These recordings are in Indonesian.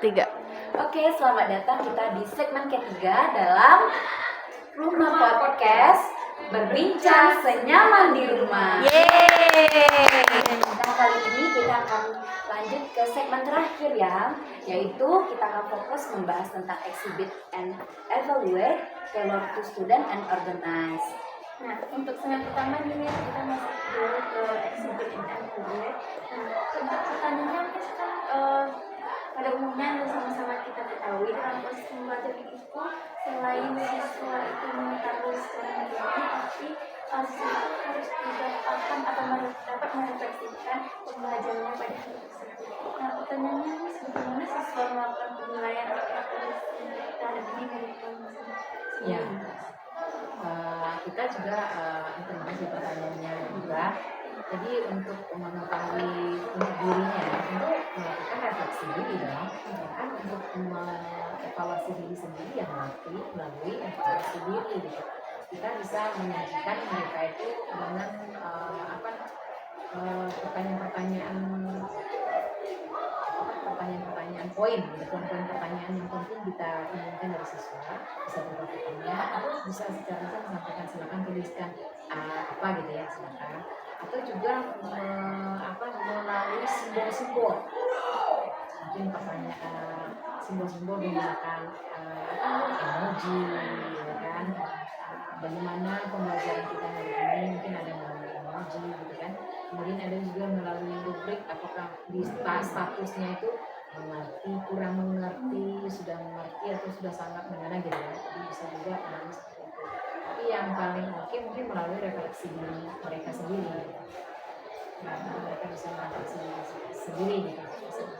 3. Oke, selamat datang kita di segmen ketiga dalam Rumah Podcast Berbincang Senyaman di Rumah. Yeay. Nah, kali ini kita akan lanjut ke segmen terakhir ya, yaitu kita akan fokus membahas tentang exhibit and evaluate, tailor to student and organize. Nah, untuk segmen pertama ini kita masuk dulu ke exhibit and evaluate. Nah, untuk pertanyaannya kita pada umumnya dan sama-sama kita ketahui dalam proses pembelajaran itu selain siswa itu mengetahui secara mendalam, tapi siswa itu harus juga paham atau dapat merefleksikan pembelajarannya pada hari tersebut. Nah, pertanyaannya ini bagaimana siswa melakukan penilaian terhadap diri mereka masing-masing? Ya, kita juga terima kasih pertanyaannya juga. Jadi untuk mengetahui untuk dirinya, tentu melakukan refleksi diri dong. Kan untuk mengevaluasi diri sendiri yang melalui evaluasi diri. Gitu. Kita bisa menyajikan mereka itu dengan pertanyaan poin, poin pertanyaan yang penting kita inginkan dari siswa, bisa berupa pertanyaan atau bisa secara langsung sampaikan, silakan tuliskan apa gitu ya, silakan, atau juga melalui simbol-simbol, mungkin pertanyaan simbol-simbol menggunakan emoji, ya kan, bagaimana pembelajaran kita hari ini, mungkin ada melalui emoji gitu kan. Kemudian ada juga melalui rubrik, apakah di statusnya itu mengerti, kurang mengerti, sudah mengerti atau sudah sangat mengenal gitu ya. Jadi bisa juga melalui seperti itu. Tapi yang paling oke mungkin melalui refleksi diri mereka sendiri. Nah, mereka bisa merefleksi sendiri gitu.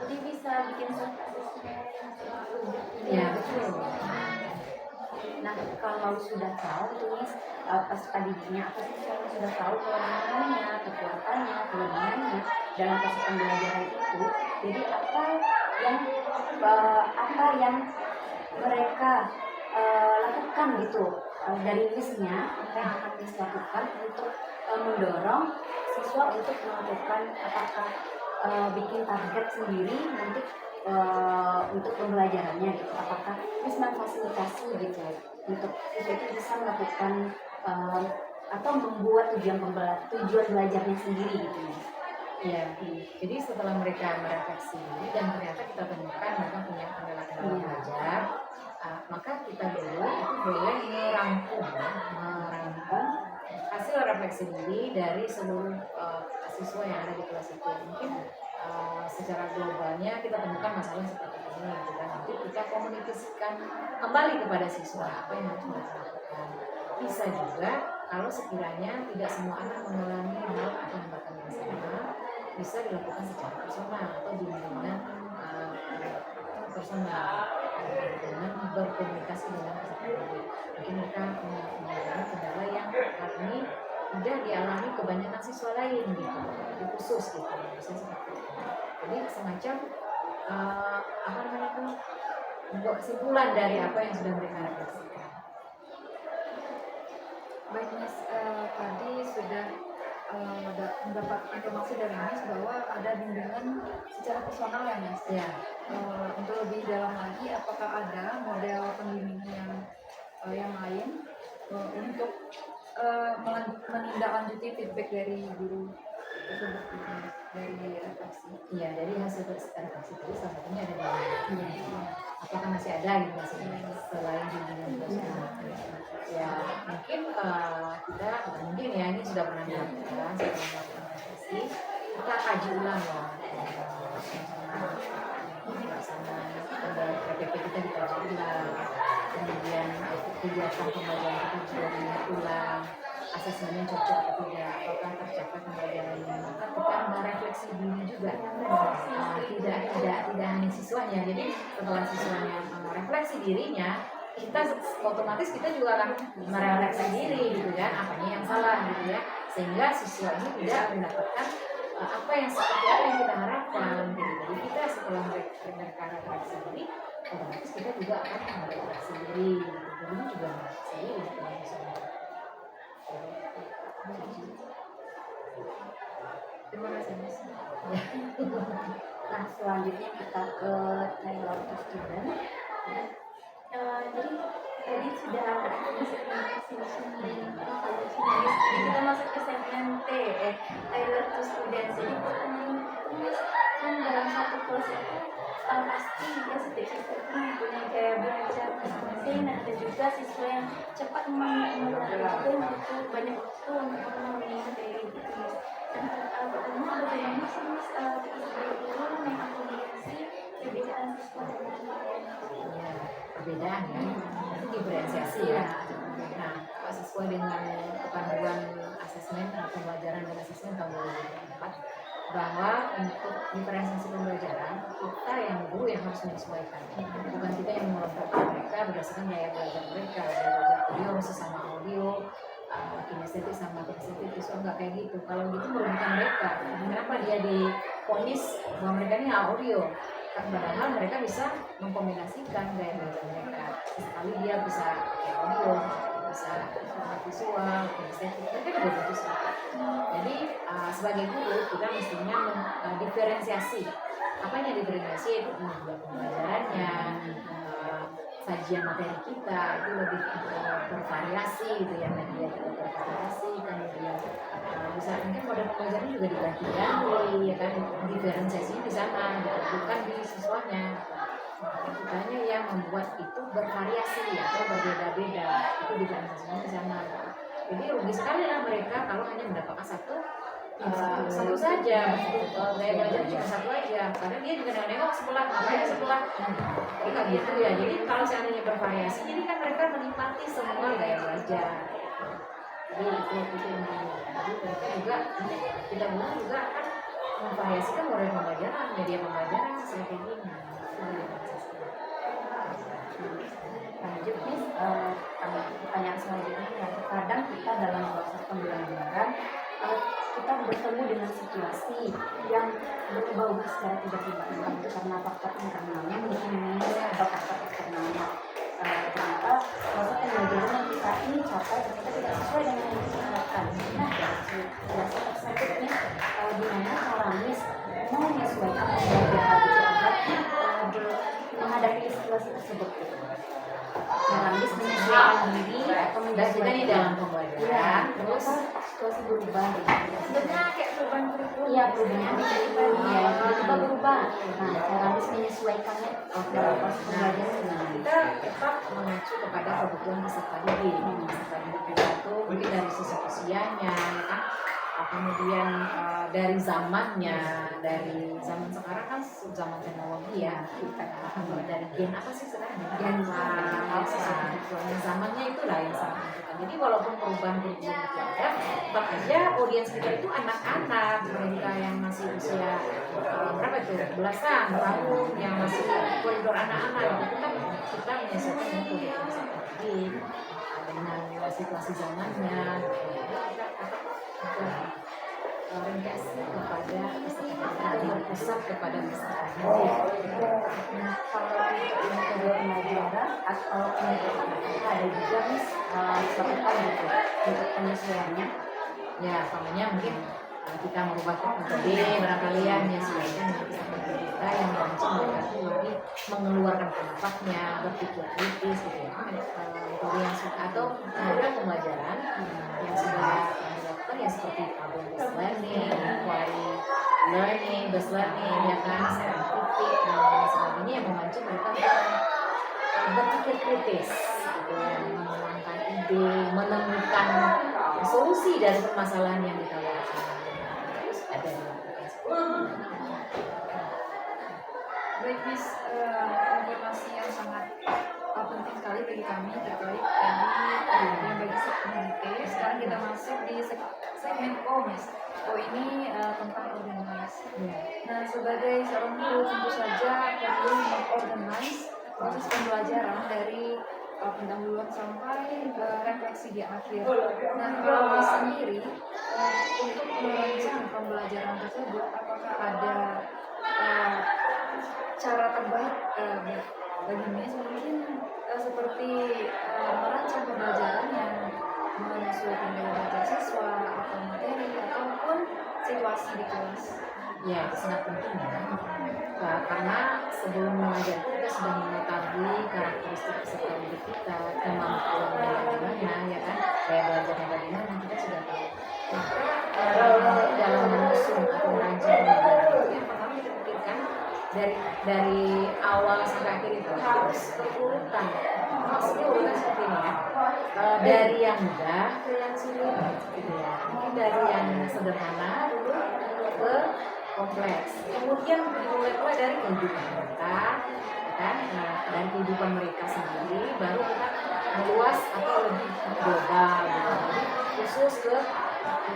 Jadi bisa bikin statusnya Ya, betul. Nah, kalau sudah tahu tuh Miss, peserta didiknya apa sih yang sudah tahu kelemahannya, kekuatannya, kelebihannya dalam proses pembelajaran itu. Jadi apa yang mereka lakukan gitu dari Miss-nya, apa yang akan Miss lakukan untuk mendorong siswa untuk melakukan apakah bikin target sendiri nanti untuk pembelajarannya gitu, apakah bisa memfasilitasi gitu untuk siswa itu bisa melakukan atau membuat tujuan belajarnya sendiri gitu ya. Jadi setelah mereka merefleksi dan ternyata kita temukan mereka punya kendala-kendala belajar, maka kita dulu itu boleh merangkum hasil refleksi diri dari seluruh siswa yang ada di kelas itu. Mungkin secara globalnya kita temukan masalah seperti ini gitu kan. Nanti kita komunikasikan kembali kepada siswa apa yang harus mereka lakukan. Bisa juga kalau sekiranya tidak semua anak mengalami hal atau hambatan yang sama, bisa dilakukan secara personal atau bimbingan personal dengan berkomunikasi dengan peserta didik. Mungkin mereka mengalami kendala yang hal ini sudah dialami kebanyakan siswa lain gitu, jadi khusus gitu, bisa seperti itu. Jadi semacam membuat kesimpulan dari apa yang sudah mereka refleksikan. Baik Mas, tadi sudah mendapat informasi dari Mas bahwa ada bimbingan secara personal ya Mas. Ya. Untuk lebih dalam lagi, apakah ada model pembimbingan yang lain untuk menindaklanjuti feedback dari guru tersebut dari refleksi? Iya, dari hasil refleksi tadi salah satunya ada bimbingan. Apakah masih ada gitu maksudnya selain bimbingan personal? Ya mungkin kita mungkin ya ini sudah pernah dilakukan setelah melakukan refleksi, kita kaji ulang lah pelaksanaan PPP kita dikaji ulang, kemudian kegiatan pembelajaran kita juga dilihat ulang, asesmennya cocok atau tidak, apakah tercapai pembelajarannya. Maka kita merefleksi diri juga, tidak hanya siswanya. Jadi setelah siswanya merefleksi dirinya, kita otomatis kita juga akan merefleksi diri gitu kan, apanya yang salah gitu ya, sehingga siswa ini tidak mendapatkan apa yang kita harapkan gitu. Jadi kita setelah mereka refleksi diri, otomatis kita juga akan merefleksi diri gitu. Jadi juga merefleksi diri setelah siswa. Terima kasih Mas. Nah, selanjutnya kita ke tailor to tailor to students. Jadi pertanyaan tulis kan dalam satu kelas itu pasti ya setiap siswa itu mempunyai gaya belajar masing-masing, dan ada juga siswa yang cepat mengerti itu yang butuh banyak waktu untuk memahami materi gitu Mas. Dan pertanyaan bagaimana sih Mas kita sebagai guru mengakomodasi perbedaan siswa dengan materi? Ya, perbedaan ya, itu diferensiasi ya. Nah, sesuai dengan kepanduan asesmen pembelajaran dan asesmen tahun 2004, bahwa untuk diferensiasi pembelajaran kita yang guru yang harus menyesuaikan, bukan kita yang mengelompokkan mereka berdasarkan gaya belajar mereka, gaya belajar audio sesama audio, kinestetik sama kinestetik itu nggak kayak gitu. Kalau gitu merugikan mereka. Kenapa dia diponis bahwa mereka ini audio? Padahal mereka bisa mengkombinasikan gaya belajar mereka. Sekali dia bisa pakai audio, bisa visual, kinestetik, mereka juga butuh semua. Jadi sebagai guru kita mestinya mendiferensiasi. Apa yang diferensiasi itu pembelajarannya, sajian materi kita itu lebih bervariasi gitu ya, media kita bervariasi, kemudian bisa mungkin model pembelajaran juga diganti-ganti ya kan, diferensiasinya di sana gitu, bukan di siswanya. Kitanya yang membuat itu bervariasi atau berbeda-beda, itu diferensiasinya di sana. Jadi rugi sekali lah mereka kalau hanya mendapatkan satu saja, gaya belajar cuma satu aja, karena dia juga nengok sebelah, ngapain sebelah, kayak gitu ya. Jadi kalau seandainya bervariasi, jadi kan mereka menikmati semua gaya belajar. Jadi itu intinya. Jadi mereka juga, kita guru juga kan memvariasikan model pembelajaran, media pembelajaran seperti ini. Lanjut Miss, pertanyaan selanjutnya ya, kadang kita dalam proses pembelajaran kita bertemu dengan situasi yang berubah secara tiba-tiba, entah itu karena faktor internalnya mungkin atau faktor eksternalnya. Ternyata proses pembelajaran yang kita ini capai ternyata tidak sesuai dengan yang kita harapkan. Nah, situasi tersebut nih, gimana cara Miss menyesuaikan pembelajaran itu agar menghadapi situasi tersebut? Cara Miss menyesuaikan diri atau kita di dalam pembelajaran, terus situasi berubah. Sebenarnya kayak perubahan kurikulum. Iya, perubahan kurikulum ya, tiba-tiba berubah. Nah, cara Miss menyesuaikannya dalam proses pembelajaran gimana? Kita tetap mengacu kepada kebutuhan peserta didik. Peserta didik kita itu mungkin dari sisi usianya, ya kan? Kemudian dari zamannya, dari zaman sekarang kan zaman teknologi ya, kita dari gen apa sih sekarang? Gen zamannya itulah yang sangat menentukan. Jadi walaupun perubahan kurikulum itu ada, tetap aja audiens kita itu anak-anak, mereka yang masih usia berapa itu, belasan tahun, yang masih koridor anak-anak, itu kan kita menyesuaikan dengan kurikulum strategi dengan situasi zamannya. Orientasi kepada berpusat kepada peserta didik. Nah, kalau untuk metode pembelajaran atau pendidikan ada juga Miss suatu hal gitu untuk penyesuaiannya. Ya, namanya mungkin kita merubah metode barangkali ya, menyesuaikan dengan peserta didik kita yang memancing mereka itu lebih mengeluarkan pendapatnya, berpikir kritis gitu ya. Metode yang atau program pembelajaran yang sudah dilakukan ya seperti problem-based learning, inquiry learning, based learning, ya kan, scientific dan lain sebagainya yang memancing mereka untuk berpikir kritis, gitu ya, mengembangkan ide, menemukan solusi dari permasalahan yang kita lakukan. Terus ada yang melakukan Baik Miss, informasi yang sangat penting sekali bagi kami terkait tadi yang bagi segmen T. Sekarang kita masuk di segmen O Miss. O ini tentang organize. Nah, sebagai seorang guru tentu saja perlu mengorganize proses pembelajaran dari pendahuluan sampai refleksi di akhir. Nah, kalau Miss sendiri untuk merancang pembelajaran tersebut, apakah ada cara terbaik bagi Miss mungkin seperti merancang pembelajaran yang menyesuaikan dengan belajar siswa atau materi ataupun situasi di kelas? Ya, itu sangat penting ya. Karena sebelum mengajar itu kita sudah mengetahui karakteristik peserta didik kita, kemampuannya bagaimana, ya kan, gaya belajarnya bagaimana, kita sudah tahu. Maka awal sampai akhir itu harus berurutan. Maksudnya urutan seperti ini ya. Dari yang mudah ke yang sulit gitu ya. Mungkin dari yang sederhana dulu ke kompleks. Kemudian dimulai dari kehidupan kita, kan? Nah, dari kehidupan mereka sendiri, baru kita meluas atau lebih global, gitu. Jadi khusus ke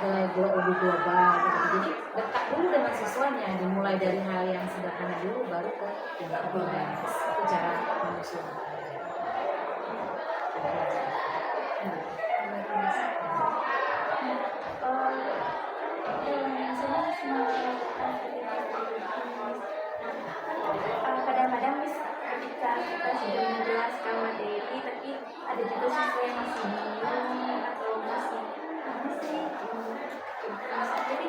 lebih global. Gitu. Jadi dekat dulu dengan siswanya, dimulai dari hal yang sederhana dulu, baru ke yang kompleks. Itu cara menyusun. Kadang-kadang ketika kita sudah menjelaskan materi tapi ada juga siswa yang masih bingung atau masih apa sih jadi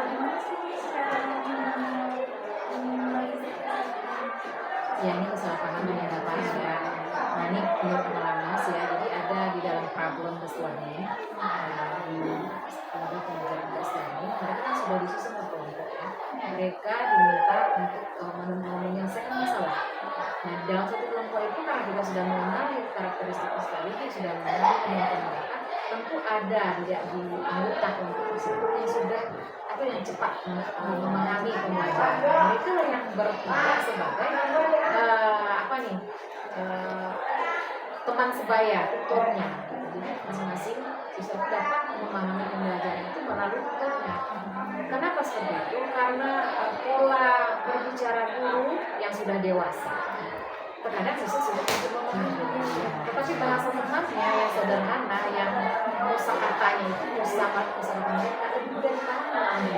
gimana sih cara Ya ini kesalahpahaman yang nggak paham ya. Nah ini menurut pengalaman Mas ya. Jadi ada di dalam problem Islami, di pelajaran Islami, mereka kan sudah disusun kelompok ya. Mereka diminta untuk menyelesaikan masalah. Nah dalam satu kelompok itu karena kita sudah mengenali karakteristik Islami, sudah mengenali kemampuan mereka, tentu ada di anggota kelompok tersebut yang sudah yang cepat memahami pembelajaran. Mereka yang bertindak sebagai teman sebaya, tutornya. Jadi masing-masing siswa dapat memahami pembelajaran itu melalui tutornya. Kenapa seperti itu? Karena pola berbicara guru yang sudah dewasa. Terkadang siswa sudah bisa memahami. Tetapi bahasa temannya yang sederhana, yang kosakatanya itu kosakata mereka lebih mudah dipahami.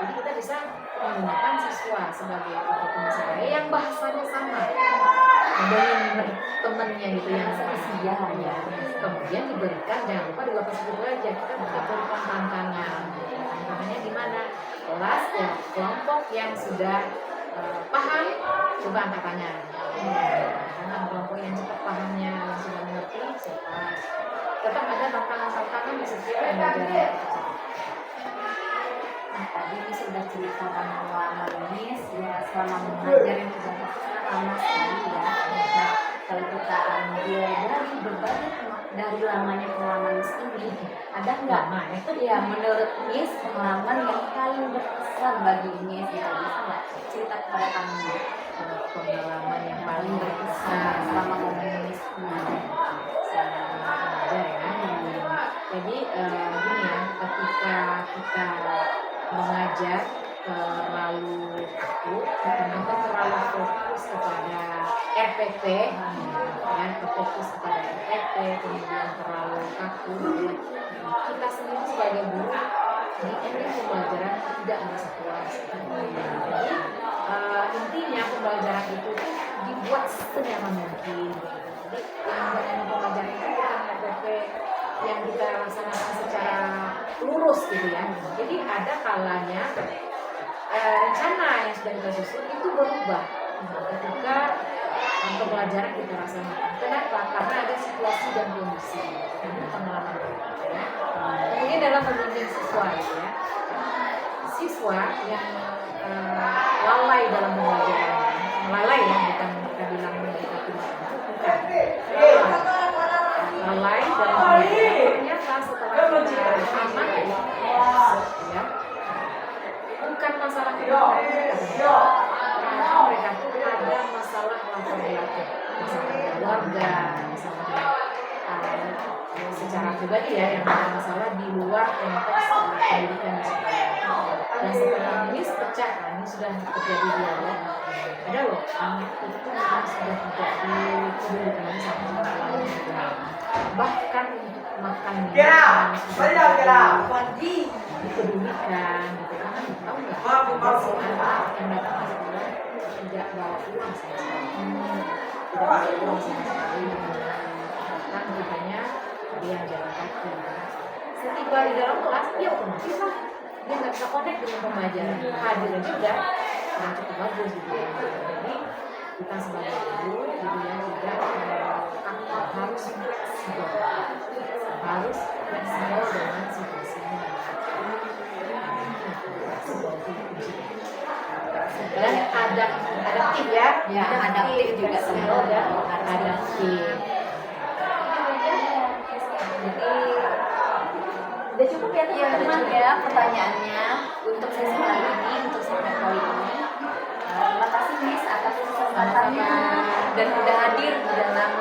Jadi kita bisa menggunakan siswa sebagai teman sebaya yang bahasanya sama dengan temannya gitu yang seusia ya. Kemudian diberikan, jangan lupa di lepas itu aja kita berikan tantangan. Tantangannya di mana? Kelas ya kelompok yang sudah paham, coba angkat tangan. Karena kelompok yang cepat pahamnya, yang sudah mengerti, siapa? Tetap ada tantangan-tantangan di setiap pembelajaran. Tadi Miss sudah cerita tentang pengalaman Miss ya selama mengajar yang sudah lama sekali ya. Nah kalau kita ambil dari berbagai dari lamanya pengalaman Miss ini, ada nggak ya menurut Miss pengalaman yang paling berkesan bagi Miss gitu, bisa nggak cerita kepada kami Pengalaman yang paling berkesan selama momen Miss selama mengajar ya. Jadi gini ya, ketika kita mengajar terlalu kaku atau terlalu fokus kepada RPP dan fokus kepada RPP kemudian terlalu kaku kita sendiri sebagai guru di ending pembelajaran tidak merasa puas. Jadi intinya pembelajaran itu dibuat senyaman mungkin. Jadi yang pembelajaran itu bukan RPP yang kita laksanakan secara lurus gitu ya. Jadi ada kalanya rencana yang sudah kita susun itu berubah ketika pembelajaran kita laksanakan. Kenapa? Karena ada situasi dan kondisi. Ini pengalaman kita. Ya. Kemudian dalam membimbing siswa gitu ya. Siswa yang lalai dalam pembelajaran, lalai ya, bukan kita bilang mereka tidak lalai dalam pembelajaran. Ternyata setelah kita aman ya, bukan masalah keluarga, karena mereka tuh ada masalah latar belakang, masalah keluarga, masalah secara pribadi ya, yang ada masalah di luar konteks pendidikan dan sekolah. Dan setelah ini pecah, ini sudah terjadi dialog. Ada loh, anak itu memang sudah tidak dipedulikan sama orang lain. Bahkan untuk makan sudah dipedulikan gitu kan. Tahu nggak? Si anak yang datang ke sekolah tidak bawa uang sama sekali. Tidak bawa uang sama sekali. Bahkan rupanya dia jalan kaki. Setiba di dalam kelas, dia otomatis lah. Dia nggak bisa connect dengan pembelajaran. Hadirnya juga cukup bagus gitu ya. Jadi kita sebagai guru gitu ya juga harus fleksibel dengan situasinya. Dan adaptif ya. Ya, adaptif juga fleksibel dan harus adaptif. Jadi udah cukup ya Iya, teman-teman udah ya pertanyaannya untuk sesi kali ini, untuk segmen kali ini. Terima kasih Miss atas kesempatannya dan udah hadir di dalam